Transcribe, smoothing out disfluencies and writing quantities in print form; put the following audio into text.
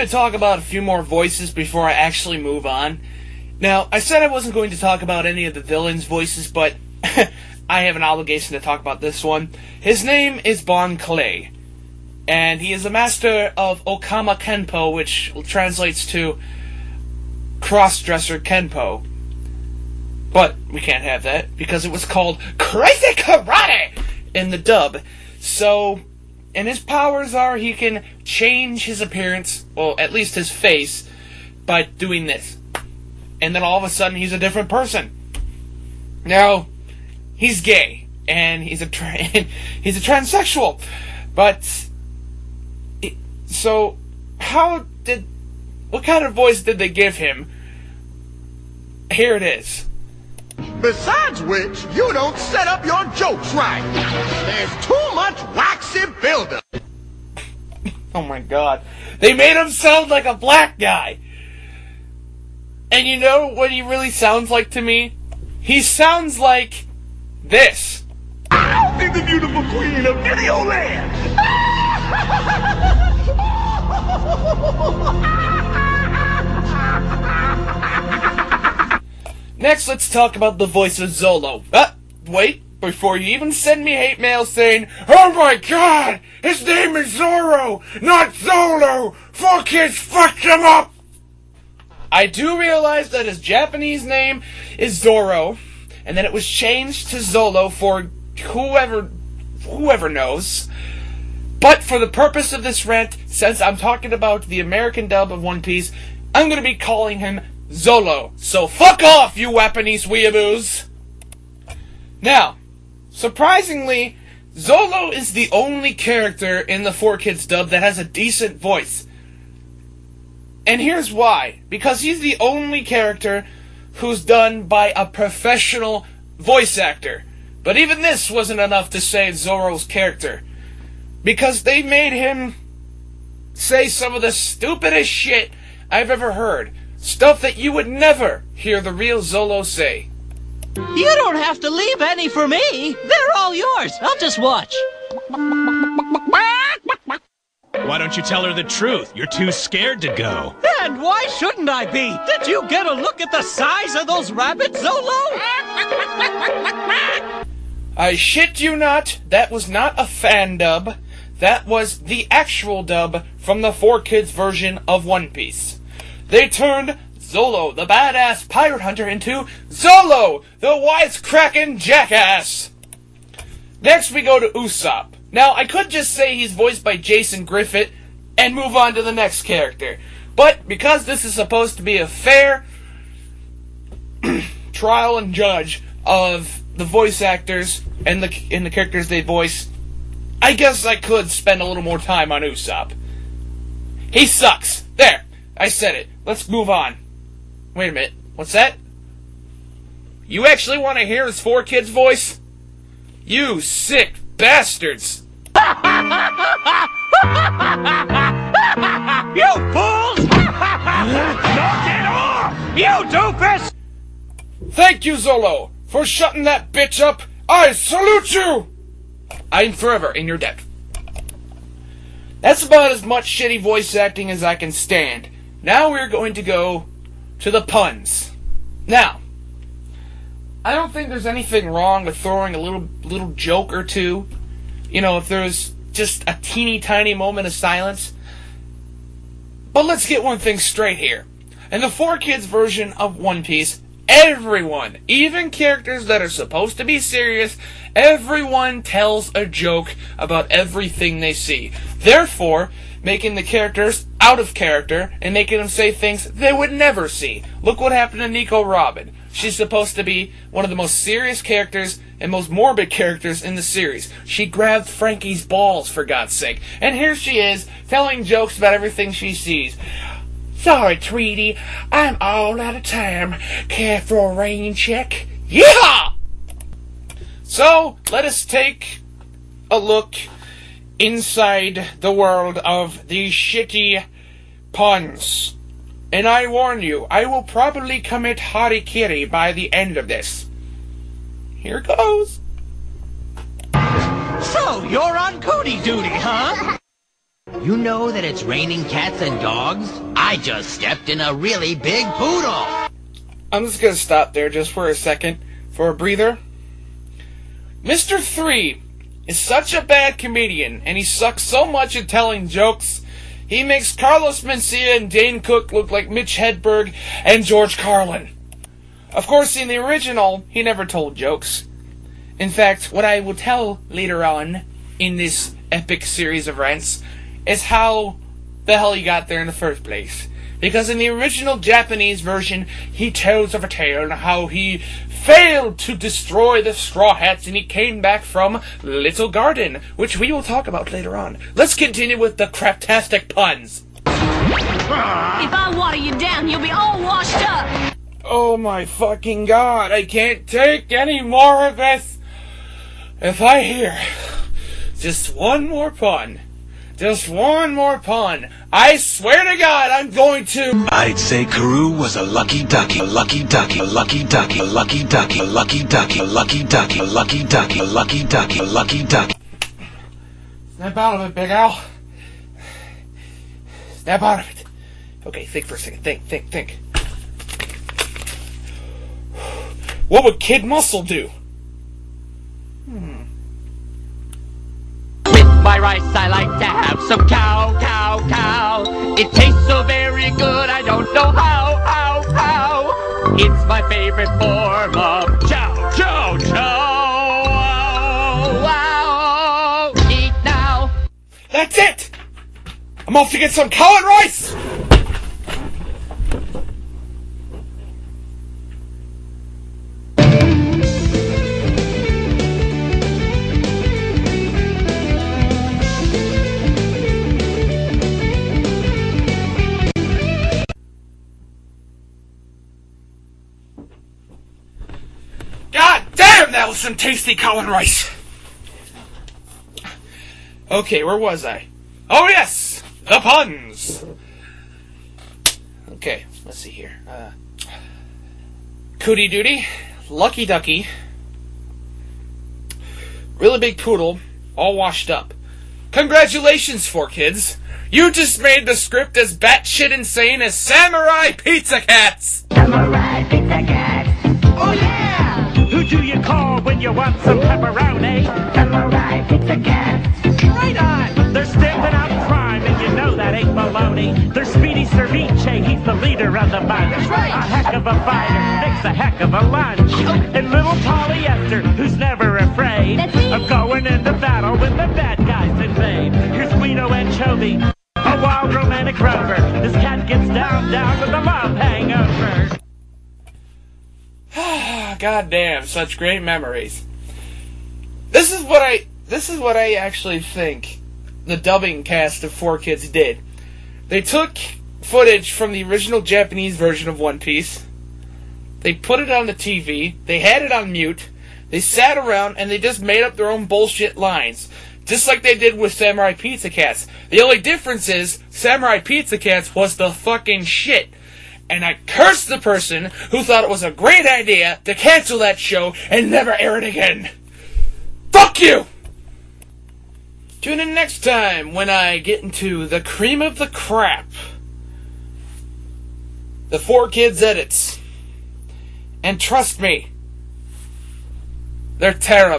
to talk about a few more voices before I actually move on. Now, I said I wasn't going to talk about any of the villains' voices, but I have an obligation to talk about this one. His name is Bon Clay, and he is a master of Okama Kenpo, which translates to cross-dresser Kenpo. But we can't have that, because it was called Crazy Karate in the dub. So, and his powers are he can change his appearance, well, at least his face, by doing this. And then all of a sudden he's a different person. Now, he's gay, and he's a transsexual. But, so, what kind of voice did they give him? Here it is. Besides which, you don't set up your jokes right. There's too much waxy buildup. Oh my god. They made him sound like a black guy. And you know what he really sounds like to me? He sounds like this. I'll be the beautiful queen of Videoland. Next, let's talk about the voice of Zolo. Wait, before you even send me hate mail saying, "Oh my god, his name is Zoro, not Zolo! 4kids fucked him up!" I do realize that his Japanese name is Zoro, and that it was changed to Zolo for whoever knows. But for the purpose of this rant, since I'm talking about the American dub of One Piece, I'm going to be calling him Zolo. So fuck off, you Japanese weeaboos! Now, surprisingly, Zolo is the only character in the 4kids dub that has a decent voice. And here's why. Because he's the only character who's done by a professional voice actor. But even this wasn't enough to save Zoro's character. Because they made him say some of the stupidest shit I've ever heard. Stuff that you would never hear the real Zolo say. You don't have to leave any for me. They're all yours. I'll just watch. Why don't you tell her the truth? You're too scared to go. And why shouldn't I be? Did you get a look at the size of those rabbits, Zolo? I shit you not, that was not a fan dub. That was the actual dub from the 4kids version of One Piece. They turned Zolo, the badass pirate hunter, into Zolo, the wisecracking jackass. Next we go to Usopp. Now, I could just say he's voiced by Jason Griffith and move on to the next character. But because this is supposed to be a fair trial and judge of the voice actors and the characters they voice, I guess I could spend a little more time on Usopp. He sucks. There, I said it. Let's move on. Wait a minute. What's that? You actually want to hear his 4kids voice? You sick bastards! You fools! Knock it off! You doofus! Thank you, Zolo, for shutting that bitch up. I salute you! I'm forever in your debt. That's about as much shitty voice acting as I can stand. Now we're going to go to the puns. Now, I don't think there's anything wrong with throwing a little joke or two. You know, if there's just a teeny tiny moment of silence. But let's get one thing straight here. In the 4kids version of One Piece, everyone, even characters that are supposed to be serious, everyone tells a joke about everything they see. Therefore, making the characters out of character and making them say things they would never see. Look what happened to Nico Robin. She's supposed to be one of the most serious characters and most morbid characters in the series. She grabbed Frankie's balls, for God's sake. And here she is, telling jokes about everything she sees. Sorry, Tweety, I'm all out of time. Care for a rain check? Yeah! So, let us take a look inside the world of these shitty puns. And I warn you, I will probably commit harikiri by the end of this. Here goes. So, you're on cootie duty, huh? You know that it's raining cats and dogs? I just stepped in a really big poodle. I'm just gonna stop there just for a second, for a breather. Mr. 3 is such a bad comedian, and he sucks so much at telling jokes, he makes Carlos Mencia and Dane Cook look like Mitch Hedberg and George Carlin. Of course, in the original, he never told jokes. In fact, what I will tell later on in this epic series of rants is how the hell he got there in the first place. Because in the original Japanese version, he tells of a tale on how he failed to destroy the Straw Hats and he came back from Little Garden, which we will talk about later on. Let's continue with the craptastic puns. If I water you down, you'll be all washed up. Oh my fucking god, I can't take any more of this. If I hear just one more pun, I swear to God I'm going to... I'd say Karoo was a lucky ducky, a lucky ducky, a lucky ducky, a lucky ducky, a lucky ducky, a lucky ducky, a lucky ducky, a lucky ducky, a lucky ducky. Snap out of it, Big Al. Snap out of it. Okay, think for a second. Think. What would Kid Muscle do? With my rice, I like to have some cow. It tastes so very good, I don't know how. It's my favorite form of chow. Eat now. That's it! I'm off to get some cow and rice! God damn, that was some tasty cow and rice! Okay, where was I? Oh yes! The puns! Okay, let's see here. Cootie Duty, Lucky Ducky, Really Big Poodle, all washed up. Congratulations, 4kids! You just made the script as batshit insane as Samurai Pizza Cats! Samurai Pizza Cats. Oh yeah! Who do you call when you want some pepperoni? Samurai Pizza Cats. Right on! They're stamping out crime, and you know that ain't baloney. They're Speedy Cerviche, he's the leader of the bunch. That's right. A heck of a fighter, makes a heck of a lunch. And little Polyester, who's never afraid That's me. of going into battle when the bad guys invade. Here's Guido Anchovy, a wild romantic rover. This cat gets down with a love hangover. God damn, such great memories. This is what I actually think the dubbing cast of 4kids did. They took footage from the original Japanese version of One Piece. They put it on the TV. They had it on mute. They sat around and they just made up their own bullshit lines. Just like they did with Samurai Pizza Cats. The only difference is Samurai Pizza Cats was the fucking shit. And I curse the person who thought it was a great idea to cancel that show and never air it again. Fuck you! Tune in next time when I get into the cream of the crap. The 4kids edits. And trust me, they're terrible.